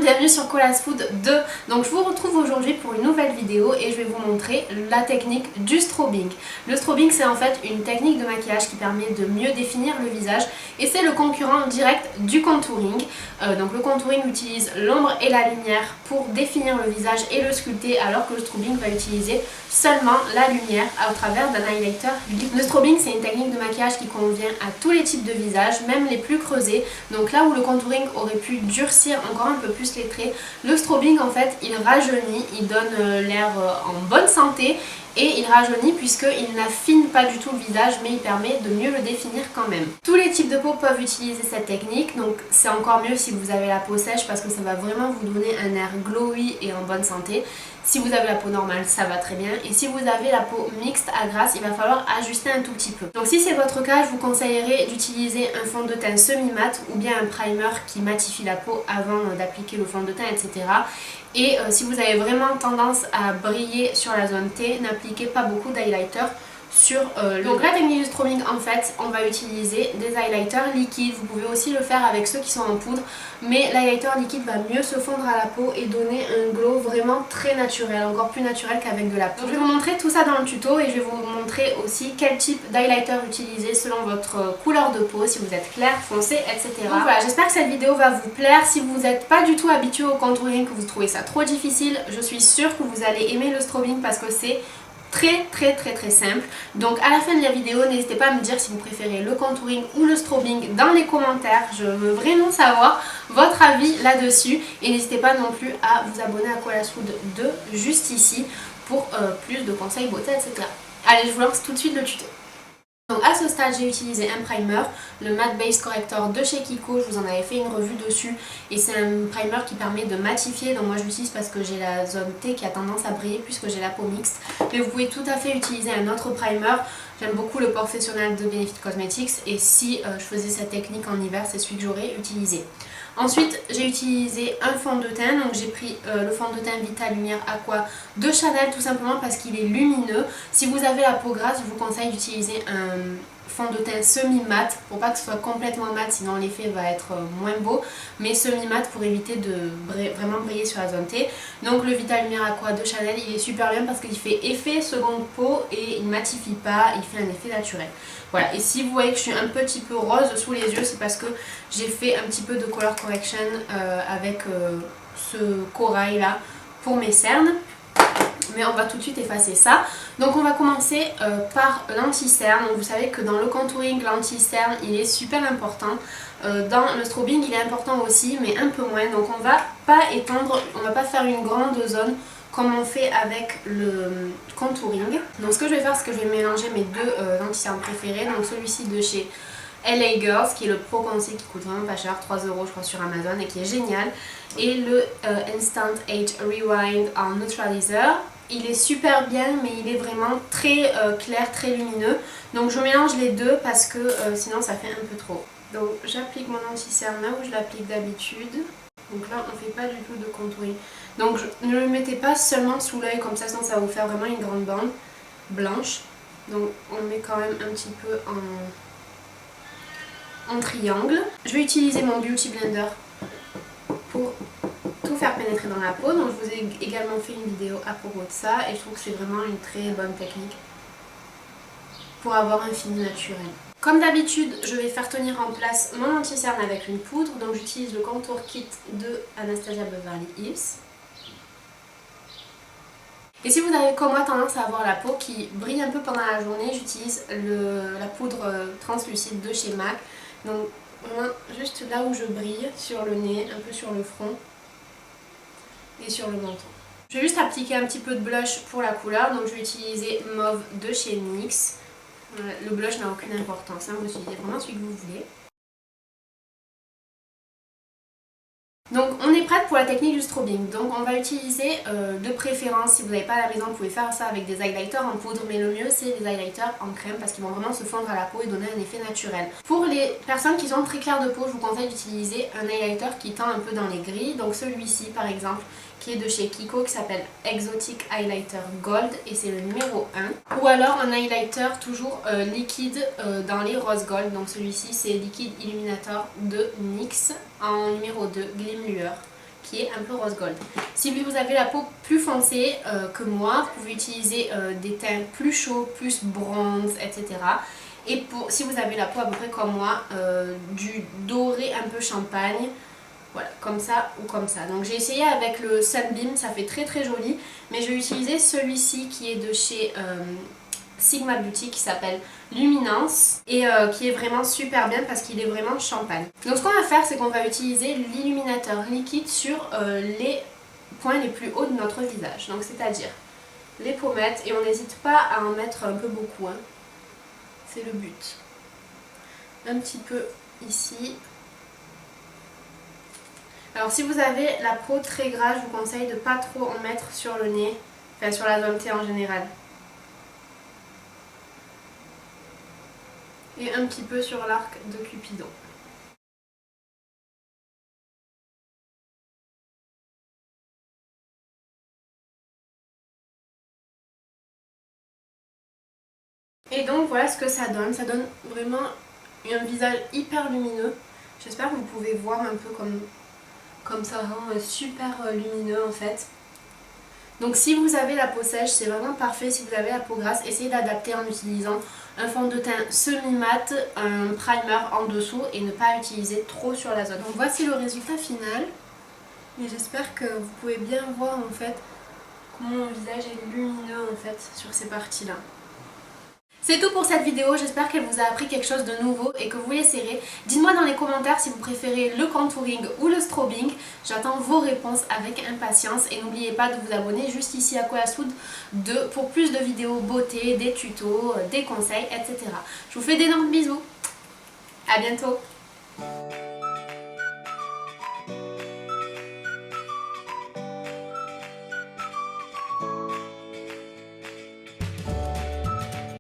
bienvenue sur Cola's Food 2. Donc je vous retrouve aujourd'hui pour une nouvelle vidéo et je vais vous montrer la technique du strobing. Le strobing, c'est en fait une technique de maquillage qui permet de mieux définir le visage et c'est le concurrent direct du contouring. Donc le contouring utilise l'ombre et la lumière pour définir le visage et le sculpter, alors que le strobing va utiliser seulement la lumière au travers d'un highlighter. Le strobing, c'est une technique de maquillage qui convient à tous les types de visages, même les plus creusés. Donc là où le contouring aurait pu durcir encore un peu plus les traits, le strobing en fait il rajeunit, il donne l'air en bonne santé et il rajeunit puisqu'il n'affine pas du tout le visage, mais il permet de mieux le définir quand même. Tous les types de peau peuvent utiliser cette technique, donc c'est encore mieux si vous avez la peau sèche parce que ça va vraiment vous donner un air glowy et en bonne santé. Si vous avez la peau normale, ça va très bien. Et si vous avez la peau mixte à grasse, il va falloir ajuster un tout petit peu. Donc si c'est votre cas, je vous conseillerais d'utiliser un fond de teint semi-mat ou bien un primer qui matifie la peau avant d'appliquer le fond de teint, etc. Et si vous avez vraiment tendance à briller sur la zone T, n'appliquez pas beaucoup d'highlighter sur Donc la technique du strobing, en fait, on va utiliser des highlighters liquides. Vous pouvez aussi le faire avec ceux qui sont en poudre, mais l'highlighter liquide va mieux se fondre à la peau et donner un glow vraiment très naturel, encore plus naturel qu'avec de la poudre. Donc, je vais vous montrer tout ça dans le tuto et je vais vous montrer aussi quel type d'highlighter utiliser selon votre couleur de peau, si vous êtes clair, foncé, etc. Donc voilà, j'espère que cette vidéo va vous plaire. Si vous n'êtes pas du tout habitué au contouring, que vous trouvez ça trop difficile, je suis sûre que vous allez aimer le strobing parce que c'est très simple. Donc à la fin de la vidéo, n'hésitez pas à me dire si vous préférez le contouring ou le strobing dans les commentaires. Je veux vraiment savoir votre avis là-dessus. Et n'hésitez pas non plus à vous abonner à Cola's Food 2 juste ici pour plus de conseils beauté, etc. Allez, je vous lance tout de suite le tuto. Donc à ce stade, j'ai utilisé un primer, le Matte Base Corrector de chez Kiko. Je vous en avais fait une revue dessus et c'est un primer qui permet de matifier. Donc moi je l'utilise parce que j'ai la zone T qui a tendance à briller puisque j'ai la peau mixte. Mais vous pouvez tout à fait utiliser un autre primer. J'aime beaucoup le Professionnel de Benefit Cosmetics et si je faisais cette technique en hiver, c'est celui que j'aurais utilisé. Ensuite, j'ai utilisé un fond de teint, donc j'ai pris le fond de teint Vita Lumière Aqua de Chanel tout simplement parce qu'il est lumineux. Si vous avez la peau grasse, je vous conseille d'utiliser un fond de teint semi-mat pour pas que ce soit complètement mat, sinon l'effet va être moins beau, mais semi-mat pour éviter de vraiment briller sur la zone T. Donc le Vita Lumière Aqua de Chanel, il est super bien parce qu'il fait effet seconde peau et il matifie pas, il fait un effet naturel. Voilà, et si vous voyez que je suis un petit peu rose sous les yeux, c'est parce que j'ai fait un petit peu de color correction avec ce corail là pour mes cernes. Mais on va tout de suite effacer ça. Donc on va commencer par l'anti-cerne. Vous savez que dans le contouring, l'anti-cerne il est super important. Dans le strobing il est important aussi, mais un peu moins. Donc on va pas étendre, on va pas faire une grande zone comme on fait avec le contouring. Donc ce que je vais faire, c'est que je vais mélanger mes deux anti-cernes préférés. Donc celui-ci de chez LA Girls, qui est le Pro Conceal qui coûte vraiment pas cher, 3 € je crois sur Amazon et qui est génial. Et le Instant Age Rewind en Neutralizer. Il est super bien, mais il est vraiment très clair, très lumineux. Donc je mélange les deux parce que sinon ça fait un peu trop. Donc j'applique mon anti-cerne là où je l'applique d'habitude. Donc là on fait pas du tout de contouring. Donc ne le mettez pas seulement sous l'œil comme ça, sinon ça va vous faire vraiment une grande bande blanche. Donc on met quand même un petit peu en triangle. Je vais utiliser mon Beauty Blender pour tout faire pénétrer dans la peau. Donc je vous ai également fait une vidéo à propos de ça et je trouve que c'est vraiment une très bonne technique pour avoir un fini naturel. Comme d'habitude, je vais faire tenir en place mon anti-cerne avec une poudre. Donc j'utilise le Contour Kit de Anastasia Beverly Hills. Et si vous avez comme moi tendance à avoir la peau qui brille un peu pendant la journée, j'utilise la poudre translucide de chez MAC. Donc vraiment juste là où je brille, sur le nez, un peu sur le front et sur le menton. Je vais juste appliquer un petit peu de blush pour la couleur, donc je vais utiliser Mauve de chez NYX. Le blush n'a aucune importance, vous utilisez vraiment celui que vous voulez. Donc on est prête pour la technique du strobing. Donc on va utiliser de préférence, si vous n'avez pas à la maison, vous pouvez faire ça avec des highlighters en poudre, mais le mieux c'est les highlighters en crème parce qu'ils vont vraiment se fondre à la peau et donner un effet naturel. Pour les personnes qui sont très claires de peau, je vous conseille d'utiliser un highlighter qui tend un peu dans les gris. Donc celui-ci par exemple, qui est de chez Kiko, qui s'appelle Exotic Highlighter Gold et c'est le numéro 1. Ou alors un highlighter toujours liquide dans les rose gold. Donc celui-ci c'est Liquid Illuminator de NYX en numéro 2, Glim Lueur, qui est un peu rose gold. Si vous avez la peau plus foncée que moi, vous pouvez utiliser des teints plus chauds, plus bronze, etc. Et si vous avez la peau à peu près comme moi, du doré un peu champagne, voilà, comme ça ou comme ça. Donc j'ai essayé avec le Sunbeam, ça fait très joli, mais je vais utiliser celui-ci qui est de chez Sigma Beauty, qui s'appelle Luminance et qui est vraiment super bien parce qu'il est vraiment champagne. Donc ce qu'on va faire, c'est qu'on va utiliser l'illuminateur liquide sur les points les plus hauts de notre visage, donc c'est-à-dire les pommettes, et on n'hésite pas à en mettre un peu beaucoup, hein. C'est le but. Un petit peu ici. Alors si vous avez la peau très grasse, je vous conseille de ne pas trop en mettre sur le nez, enfin sur la zone T en général. Et un petit peu sur l'arc de Cupidon. Et donc voilà ce que ça donne vraiment un visage hyper lumineux. J'espère que vous pouvez voir un peu comme ça rend super lumineux en fait. Donc si vous avez la peau sèche, c'est vraiment parfait. Si vous avez la peau grasse, essayez d'adapter en utilisant un fond de teint semi-mat, un primer en dessous et ne pas utiliser trop sur la zone. Donc voici le résultat final. Et j'espère que vous pouvez bien voir en fait comment mon visage est lumineux en fait sur ces parties-là. C'est tout pour cette vidéo, j'espère qu'elle vous a appris quelque chose de nouveau et que vous l'essayerez. Dites-moi dans les commentaires si vous préférez le contouring ou le strobing. J'attends vos réponses avec impatience et n'oubliez pas de vous abonner juste ici à Colassoud pour plus de vidéos beauté, des tutos, des conseils, etc. Je vous fais d'énormes bisous, à bientôt.